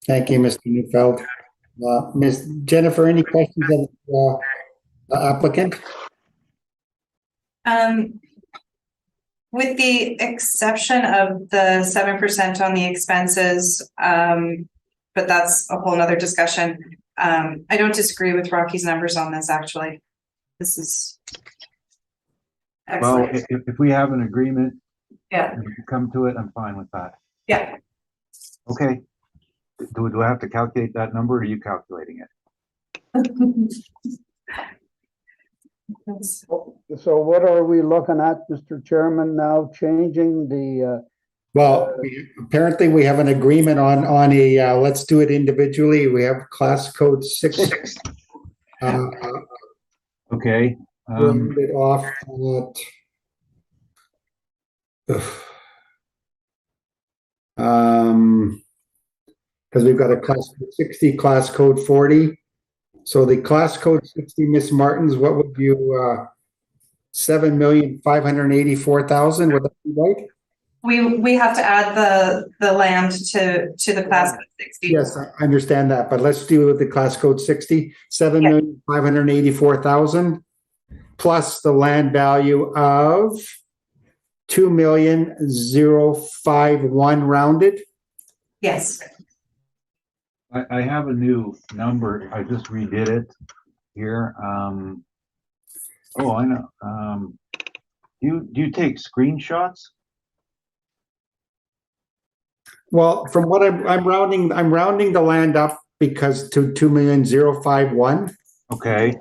Thank you, Mr. Neufeld. Ms. Jennifer, any questions of the applicant?
With the exception of the 7% on the expenses, but that's a whole nother discussion. I don't disagree with Rocky's numbers on this, actually. This is excellent.
Well, if we have an agreement,
yeah,
and we can come to it, I'm fine with that.
Yeah.
Okay. Do I have to calculate that number, or are you calculating it?
So what are we looking at, Mr. Chairman, now changing the,
Well, apparently we have an agreement on a, let's do it individually. We have class code 6.
Okay.
It off because we've got a class code 60, class code 40. So the class code 60, Miss Martins, what would you, 7,584,000, would that be right?
We have to add the land to the class code 60.
Yes, I understand that, but let's do with the class code 60, 7,584,000 plus the land value of 2,051 rounded.
Yes.
I have a new number. I just redid it here. Oh, I know. Do you take screenshots?
Well, from what I'm rounding the land up because to 2,051.
Okay,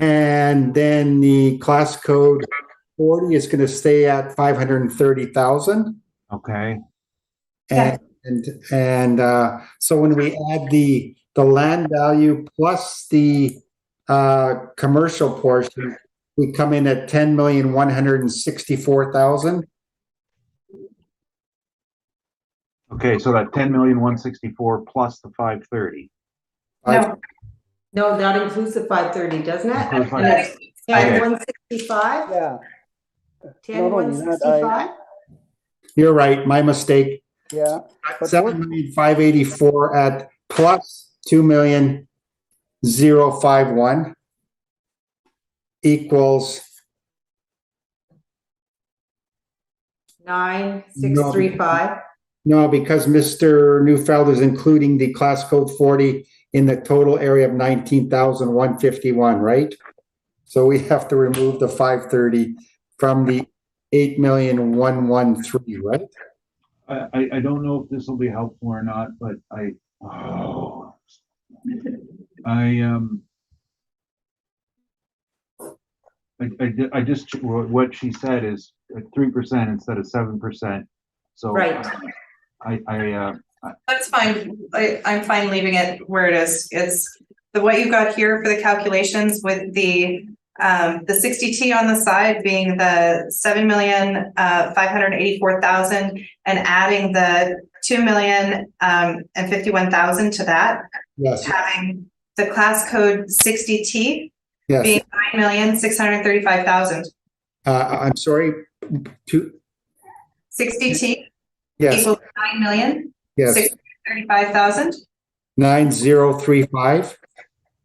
And then the class code 40 is going to stay at 530,000.
okay.
And so when we add the land value plus the commercial portion, we come in at 10,164,000.
Okay, so that 10,164 plus the 530.
No,
No, that includes the 530, doesn't it?
Includes
And it's
Okay.
10,165?
Yeah,
10,165?
You're right, my mistake.
yeah. But
7,584 at plus 2,051 equals
9,635.
no, because Mr. Neufeld is including the class code 40 in the total area of 19,151, right? So we have to remove the 530 from the 8,113, right?
I don't know if this will be helpful or not, but I just, what she said is 3% instead of 7%. So
Right.
that's fine. I'm fine leaving it where it is. It's what you got here for the calculations with the 60T on the side being the 7,584,000 and adding the 2,051,000 to that,
Yes,
having the class code 60T
yes.
being 9,635,000.
I'm sorry,
60T
yes,
equals 9,635,000.
yes, 9035,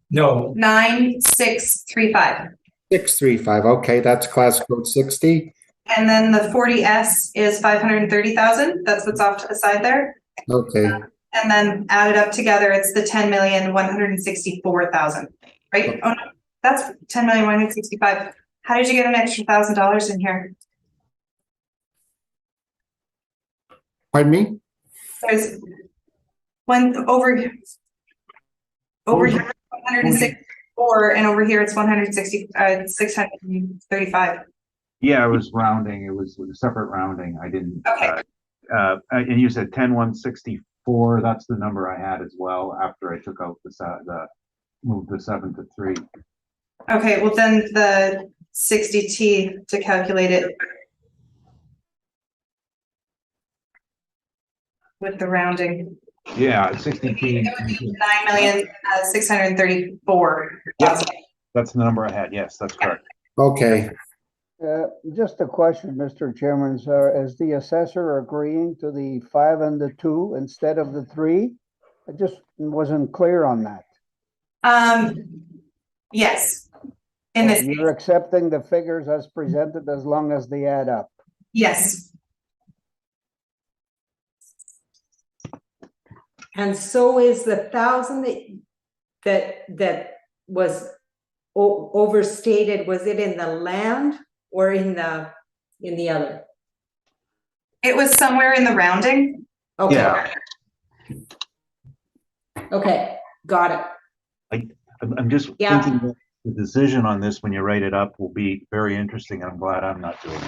No,
9,635.
635, okay, that's class code 60,
And then the 40S is 530,000. That's what's off to the side there.
okay.
And then added up together, it's the 10,164,000, right? Oh, no, that's 10,165. How did you get an extra $1,000 in here?
Pardon me?
There's one over here, 164, and over here it's 635.
yeah, it was rounding. It was a separate rounding. I didn't.
Okay.
And you said 10,164. That's the number I had as well after I took out the moved the 7 to 3.
Okay, well then the 60T to calculate it with the rounding.
Yeah, 60T.
9,634,000.
That's the number I had. Yes, that's correct.
Okay,
just a question, Mr. Chairman, sir, is the assessor agreeing to the 5 and the 2 instead of the 3? I just wasn't clear on that.
Yes. In this,
You're accepting the figures as presented as long as they add up.
yes.
And so is the 1,000 that was overstated, was it in the land or in the other?
It was somewhere in the rounding.
Okay.
Yeah.
Okay, got it.
I'm just
Yeah.
thinking that the decision on this when you write it up will be very interesting. I'm glad I'm not doing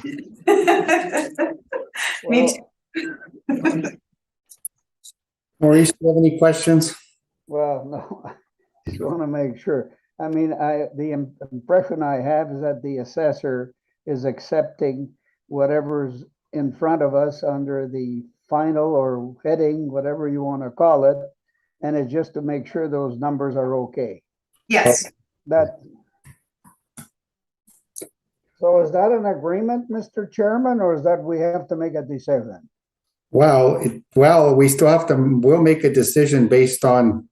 it.
Me too.
Maurice, do you have any questions?
Well, no, I just want to make sure. I mean, the impression I have is that the assessor is accepting whatever's in front of us under the final or heading, whatever you want to call it, and it's just to make sure those numbers are okay.
Yes.
So is that an agreement, Mr. Chairman, or is that we have to make a decision?
Well, we still have to, we'll make a decision based on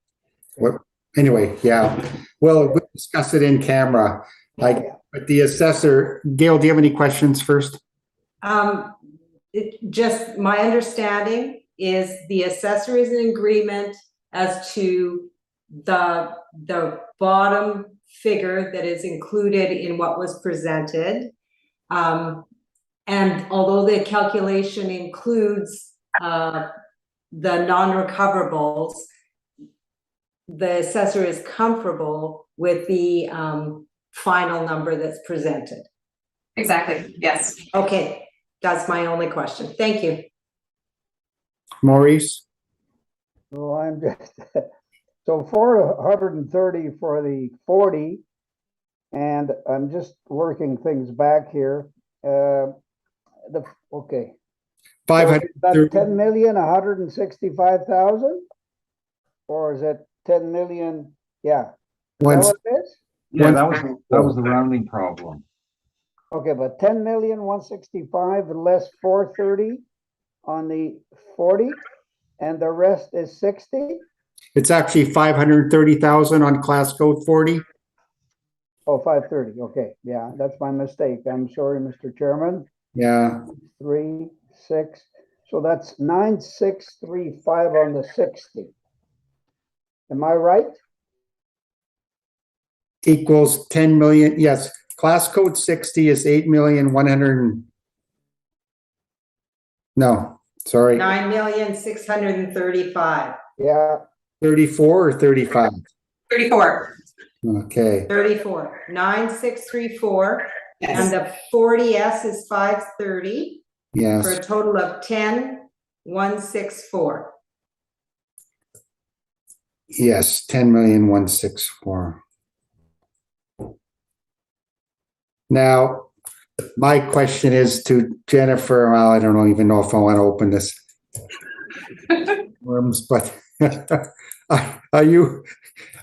what, anyway, yeah. We'll discuss it in camera. But the assessor, Gail, do you have any questions first?
Just my understanding is the assessor is in agreement as to the bottom figure that is included in what was presented. And although the calculation includes the non-recoverables, the assessor is comfortable with the final number that's presented.
Exactly, yes.
Okay, that's my only question. Thank you.
Maurice?
So I'm just, so 430 for the 40, and I'm just working things back here. Okay. So is that
530.
10,165,000? Or is it 10 million? Yeah. Is that
Once,
what it is?
Yeah, that was the rounding problem.
Okay, but 10,165,000 less 430 on the 40, and the rest is 60?
it's actually 530,000 on class code 40.
Oh, 530, okay, yeah, that's my mistake. I'm sorry, Mr. Chairman.
Yeah,
3, 6, so that's 9635 on the 60. Am I right?
equals 10 million. Yes, class code 60 is 8,100,000. No, sorry,
9,635,000.
Yeah,
34 or 35.
34.
Okay,
34, 9,634, and
Yes.
the 40S is 530 for a
yes,
total of 10,164.
yes, 10,164,000. Now, my question is to Jennifer. Well, I don't even know if I want to open this worms, but are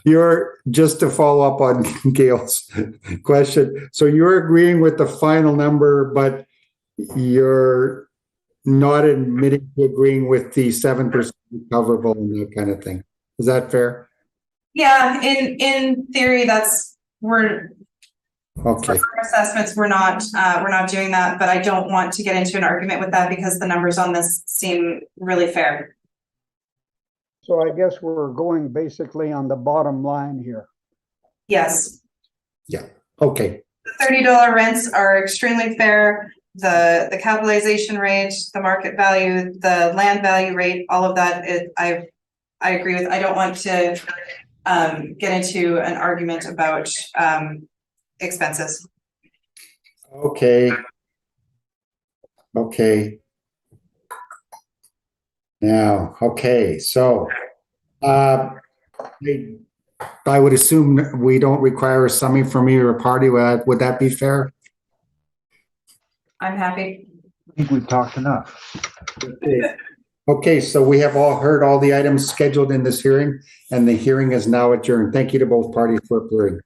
you're just to follow up on Gail's question. So you're agreeing with the final number, but you're not admitting to agreeing with the 7% recoverable and that kind of thing. Is that fair?
Yeah, in theory, we're
Okay.
for assessments, we're not doing that, but I don't want to get into an argument with that because the numbers on this seem really fair.
so I guess we're going basically on the bottom line here.
Yes,
Okay.
the $30 rents are extremely fair. The capitalization rate, the market value, the land value rate, all of that, I agree with. I don't want to get into an argument about expenses.
Okay. Okay. Now, okay, so I would assume we don't require a summing from either party. Would that be fair?
I'm happy.
I think we've talked enough.
Okay, so we have all heard all the items scheduled in this hearing, and the hearing is now adjourned. Thank you to both parties for appearing.